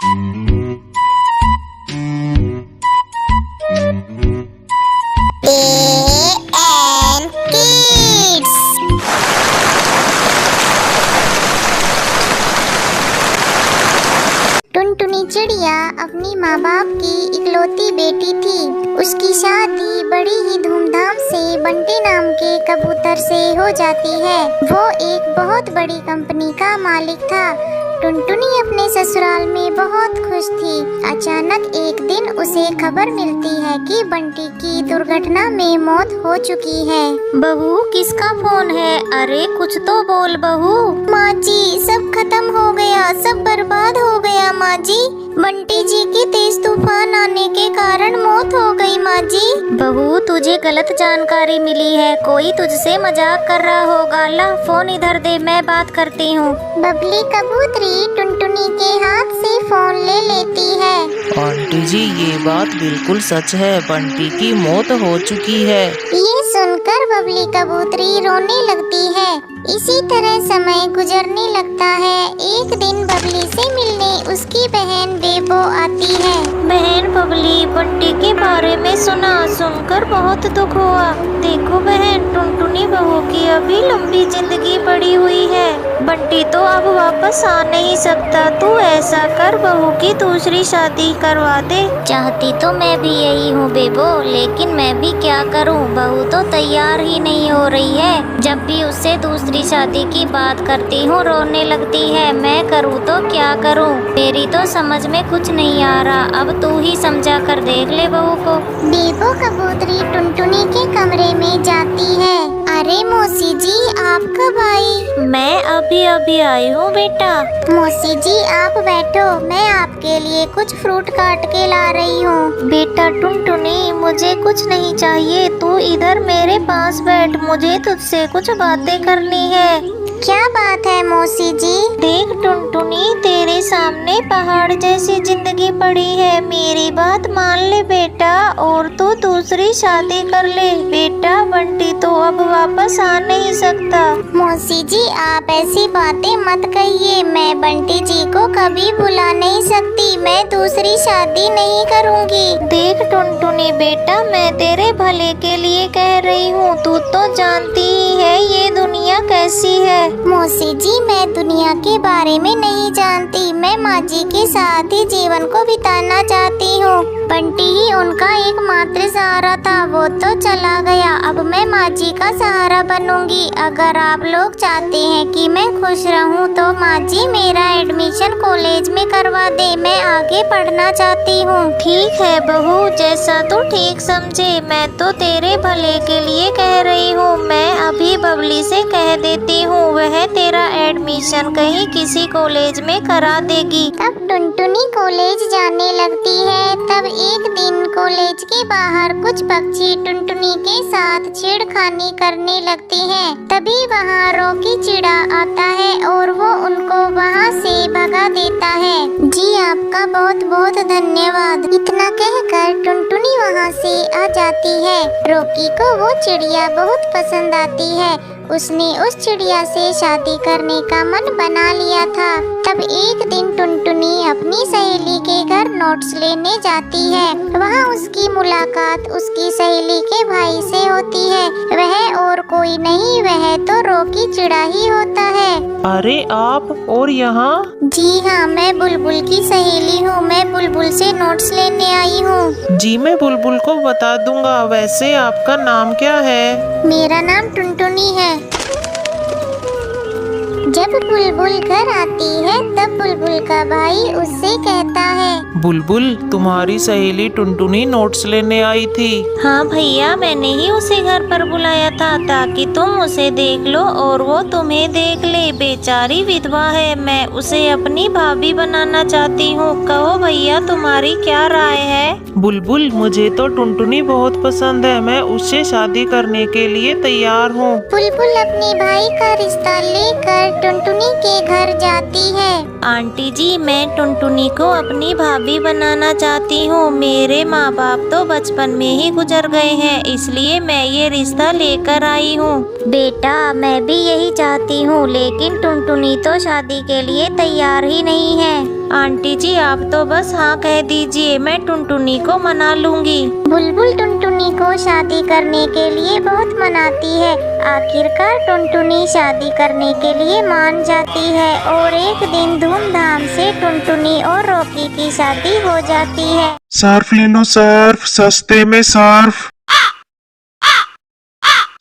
टुनटुनी चिड़िया अपनी माँ बाप की इकलौती बेटी थी। उसकी शादी बड़ी ही धूमधाम से बंटी नाम के कबूतर से हो जाती है। वो एक बहुत बड़ी कंपनी का मालिक था। टुनटुनी अपने ससुराल में बहुत खुश थी। अचानक एक दिन उसे खबर मिलती है कि बंटी की दुर्घटना में मौत हो चुकी है। बहू, किसका फोन है? अरे कुछ तो बोल बहू। माँ जी, सब खत्म हो गया, सब बर्बाद हो गया माँ जी। बंटी जी की तेज तूफान आने के कारण मौत हो गई माँ जी। बहू, तुझे गलत जानकारी मिली है। कोई तुझसे मजाक कर रहा होगा। ला फोन इधर दे, मैं बात करती हूँ। बबली कबूतरी टुनटुनी के हाथ से फोन ले लेती है। आंटी जी, ये बात बिल्कुल सच है, बंटी की मौत हो चुकी है। ये सुनकर बबली कबूतरी रोने लगती है। इसी तरह समय गुजरने लगता है। एक दिन बबली से मिलने उसकी बहन बेबो आती है। बहन बबली, बंटी के बारे में सुनकर बहुत दुख हुआ। देखो बहन, टुनटुनी बहू की अभी लंबी जिंदगी पड़ी हुई है। बंटी तो अब वापस आ नहीं सकता। तू ऐसा कर, बहू की दूसरी शादी करवा दे। चाहती तो मैं भी यही हूँ बेबो, लेकिन मैं भी क्या करूँ, बहू तो तैयार ही नहीं हो रही है। जब भी उससे दूसरी शादी की बात करती हूँ रोने लगती है। मैं करूँ तो क्या करूँ, मेरी तो समझ में कुछ नहीं आ रहा। अब तू ही समझा कर देख ले बहू को। बेबो कबूतरी टुनटुनी के कमरे में जाती है। अरे मौसी जी, आप कब आई? मैं अभी आई हूँ बेटा। मौसी जी आप बैठो, मैं आपके लिए कुछ फ्रूट काट के ला रही हूँ। बेटा टुनटुनी, मुझे कुछ नहीं चाहिए, तू इधर मेरे पास बैठ। मुझे तुझसे कुछ बातें करनी है। क्या बात है मौसी जी? देख टुनटुनी, तेरे सामने पहाड़ जैसी जिंदगी पड़ी है। मेरी बात मान ले बेटा, और तू दूसरी शादी कर ले। बेटा बंटी तो अब वापस आ नहीं सकता। मौसी जी आप ऐसी बातें मत कहिए। मैं बंटी जी को कभी भुला नहीं सकती। मैं दूसरी शादी नहीं करूँगी। देख टुनटुनी बेटा, मैं तेरे भले के लिए कह रही हूँ। तू तो जानती ही है ये दुनिया कैसी है। मौसी जी मैं दुनिया के बारे में नहीं जानती। मैं माँ जी के साथ ही जीवन को बिताना चाहती हूँ। बंटी ही उनका एकमात्र सहारा था, वो तो चला गया। अब मैं माँ जी का सहारा बनूंगी। अगर आप लोग चाहते हैं कि मैं खुश रहूं तो माँ जी मेरा एडमिशन कॉलेज में करवा दे। मैं आगे पढ़ना चाहती हूँ। ठीक है बहू, जैसा तू ठीक समझे। मैं तो तेरे भले के लिए कह रही हूँ। मैं अभी बबली से कह देती हूँ, वह तेरा एडमिशन कहीं किसी कॉलेज में करा देगी। तब टुनटुनी कॉलेज जाने लगती है। तब एक दिन कॉलेज के बाहर कुछ पक्षी टुनटुनी के साथ छेड़खानी करने लगते हैं। तभी वहाँ रॉकी चिड़ा आता है और वो उनको वहाँ से भगा देता है। जी आपका बहुत बहुत धन्यवाद। इतना कहकर टुनटुनी वहाँ से आ जाती है। रॉकी को वो चिड़िया बहुत पसंद आती है। उसने उस चिड़िया से शादी करने का मन बना लिया था। तब एक दिन टुनटुनी अपनी सहेली के घर नोट्स लेने जाती है। वहाँ उसकी मुलाकात उसकी सहेली के भाई से होती है। वह और कोई नहीं, वह तो रॉकी चिड़ा ही होता है। अरे आप और यहाँ? जी हाँ, मैं बुलबुल की सहेली हूँ। मैं बुलबुल से नोट्स लेने आई हूँ। जी मैं बुलबुल को बता दूंगा। वैसे आपका नाम क्या है? मेरा नाम टुनटुनी है। जब बुलबुल घर आती है तब बुलबुल का भाई उससे कहता है, बुलबुल तुम्हारी सहेली टुनटुनी नोट्स लेने आई थी। हाँ भैया, मैंने ही उसे घर पर बुलाया था ताकि तुम उसे देख लो और वो तुम्हें देख ले। बेचारी विधवा है, मैं उसे अपनी भाभी बनाना चाहती हूँ। कहो भैया, तुम्हारी क्या राय है? बुलबुल, मुझे तो टुनटुनी बहुत पसंद है। मैं उससे शादी करने के लिए तैयार हूँ। बुलबुल अपने भाई का रिश्ता लेकर टुनटुनी के घर जाती है। आंटी जी, मैं टुनटुनी को अपनी भाभी बनाना चाहती हूँ। मेरे माँ बाप तो बचपन में ही गुजर गए हैं, इसलिए मैं ये रिश्ता लेकर आई हूँ। बेटा मैं भी यही चाहती हूँ, लेकिन टुनटुनी तो शादी के लिए तैयार ही नहीं है। आंटी जी आप तो बस हाँ कह दीजिए, मैं टुनटुनी को मना लूंगी। बुलबुल टुनटुनी को शादी करने के लिए बहुत मनाती है। आखिरकार टुनटुनी शादी करने के लिए मान जाती है और एक दिन धूमधाम से टुनटुनी और रॉकी की शादी हो जाती है। सर्फ ले लो सर्फ, सस्ते में सर्फ।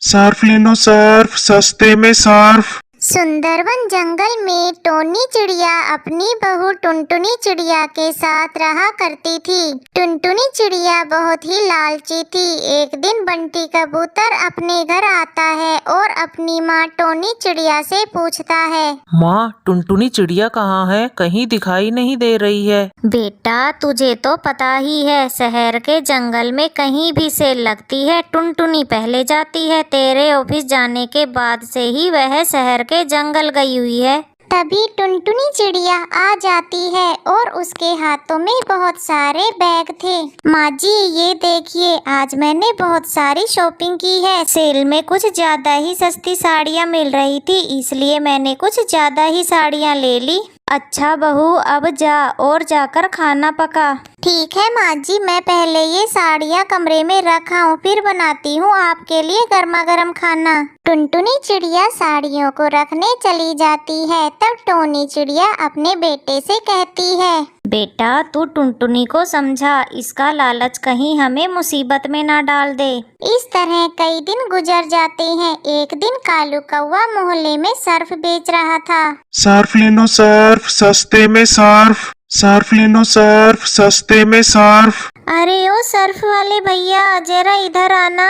सर्फ ले लो सर्फ, सस्ते में सर्फ। सुंदरवन जंगल में टोनी चिड़िया अपनी बहू टुनटुनी चिड़िया के साथ रहा करती थी। टुनटुनी चिड़िया बहुत ही लालची थी। एक दिन बंटी कबूतर अपने घर आता है और अपनी माँ टोनी चिड़िया से पूछता है, माँ, टुनटुनी चिड़िया कहाँ है? कहीं दिखाई नहीं दे रही है। बेटा तुझे तो पता ही है, शहर के जंगल में कहीं भी सेल लगती है टुनटुनी पहले जाती है। तेरे ऑफिस जाने के बाद से ही वह शहर के जंगल गई हुई है। तभी टुनटुनी चिड़िया आ जाती है और उसके हाथों में बहुत सारे बैग थे। माँ जी ये देखिए, आज मैंने बहुत सारी शॉपिंग की है। सेल में कुछ ज्यादा ही सस्ती साड़ियाँ मिल रही थी, इसलिए मैंने कुछ ज्यादा ही साड़ियाँ ले ली। अच्छा बहू अब जा और जाकर खाना पका। ठीक है माँ जी, मैं पहले ये साड़ियाँ कमरे में रखाऊं, फिर बनाती हूँ आपके लिए गर्मा गर्म खाना। टुनटुनी चिड़िया साड़ियों को रखने चली जाती है। तब टोनी चिड़िया अपने बेटे से कहती है, बेटा तू टुनटुनी को समझा, इसका लालच कहीं हमें मुसीबत में ना डाल दे। इस तरह कई दिन गुजर जाते हैं। एक दिन कालू कौवा मोहल्ले में सर्फ बेच रहा था। सर्फ ले लो सर्फ, सस्ते में सर्फ। सर्फ ले लो सर्फ, सस्ते में सर्फ। अरे ओ सर्फ वाले भैया, जरा इधर आना।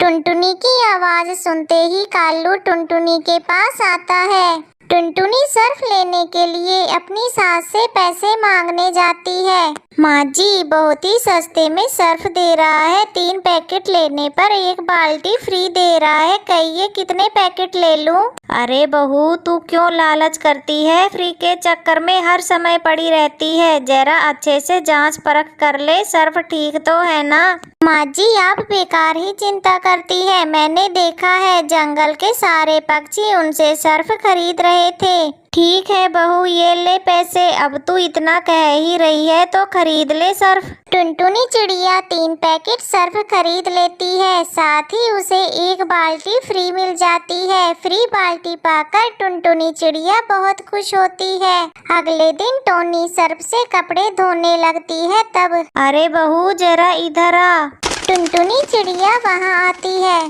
टुनटुनी की आवाज सुनते ही कालू टुनटुनी के पास आता है। टुनटुनी सर्फ लेने के लिए अपनी सास से पैसे मांगने जाती है। माँ जी बहुत ही सस्ते में सर्फ दे रहा है, 3 पैकेट लेने पर 1 बाल्टी फ्री दे रहा है। कहिए कितने पैकेट ले लूं? अरे बहू तू क्यों लालच करती है? फ्री के चक्कर में हर समय पड़ी रहती है। जरा अच्छे से जांच परख कर ले, सर्फ ठीक तो है ना? माँ जी आप बेकार ही चिंता करती है। मैंने देखा है जंगल के सारे पक्षी उनसे सर्फ खरीद रहे थे। ठीक है बहू ये ले पैसे, अब तू इतना कह ही रही है तो खरीद ले सर्फ। टुनटुनी चिड़िया 3 पैकेट सर्फ खरीद लेती है, साथ ही उसे 1 बाल्टी फ्री मिल जाती है। फ्री बाल्टी पाकर टुनटुनी चिड़िया बहुत खुश होती है। अगले दिन टोनी सर्फ से कपड़े धोने लगती है। तब अरे बहू जरा इधर आ। टुनटुनी चिड़िया वहाँ आती है।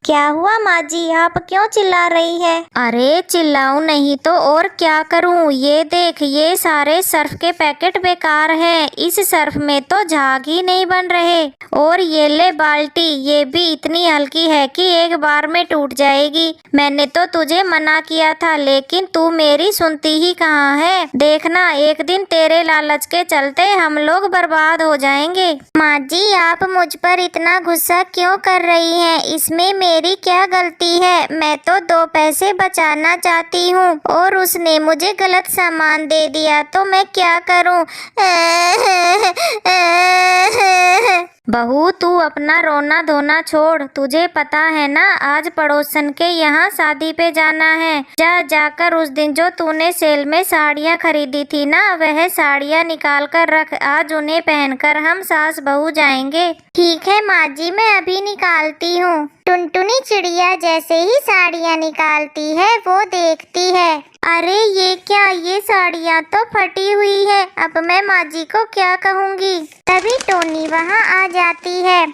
क्या हुआ माँ जी, आप क्यों चिल्ला रही है? अरे चिल्लाऊं नहीं तो और क्या करूं? ये देख, ये सारे सर्फ के पैकेट बेकार हैं। इस सर्फ में तो झाग ही नहीं बन रहे। और ये ले बाल्टी, ये भी इतनी हल्की है कि एक बार में टूट जाएगी। मैंने तो तुझे मना किया था, लेकिन तू मेरी सुनती ही कहाँ है। देखना एक दिन तेरे लालच के चलते हम लोग बर्बाद हो जाएंगे। माँ जी आप मुझ पर इतना गुस्सा क्यों कर रही हैं? इसमें मेरी क्या गलती है? मैं तो 2 पैसे बचाना चाहती हूँ और उसने मुझे गलत सामान दे दिया, तो मैं क्या करूँ? बहू तू अपना रोना धोना छोड़। तुझे पता है ना आज पड़ोसन के यहाँ शादी पे जाना है। जाकर उस दिन जो तूने सेल में साड़ियाँ खरीदी थी ना, वह साड़ियाँ निकाल कर रख। आज उन्हें पहनकर हम सास बहू जाएंगे। ठीक है माँ जी, मैं अभी निकालती हूँ। टुनटुनी चिड़िया जैसे ही साड़ियाँ निकालती है वो देखती है, अरे ये क्या, ये साड़ियाँ तो फटी हुई है। अब मैं माँ जी को क्या कहूँगी? तभी टोनी वहाँ आ जाती है।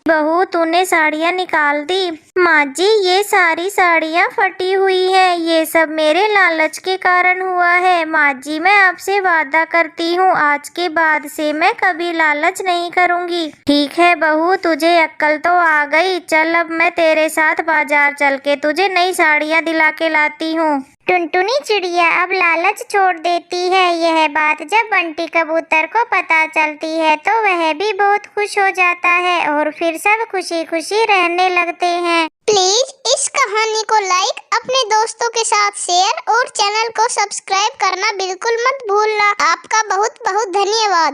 बहू तूने साड़ियाँ निकाल दी? माँ जी ये सारी साड़ियाँ फटी हुई है, ये सब मेरे लालच के कारण हुआ है। माँ जी मैं आपसे वादा करती हूँ, आज के बाद से मैं कभी लालच नहीं करूँगी। ठीक है बहू, तुझे अक्ल तो आ गई। चल अब मैं तेरे साथ बाजार चल के तुझे नई साड़ियाँ दिला के लाती हूँ। टुनटुनी चिड़िया अब लालच छोड़ देती है। यह बात जब बंटी कबूतर को पता चलती है तो वह भी बहुत खुश हो जाता है और फिर सब खुशी खुशी रहने लगते हैं। प्लीज इस कहानी को लाइक, अपने दोस्तों के साथ शेयर और चैनल को सब्सक्राइब करना बिल्कुल मत भूलना। आपका बहुत बहुत धन्यवाद।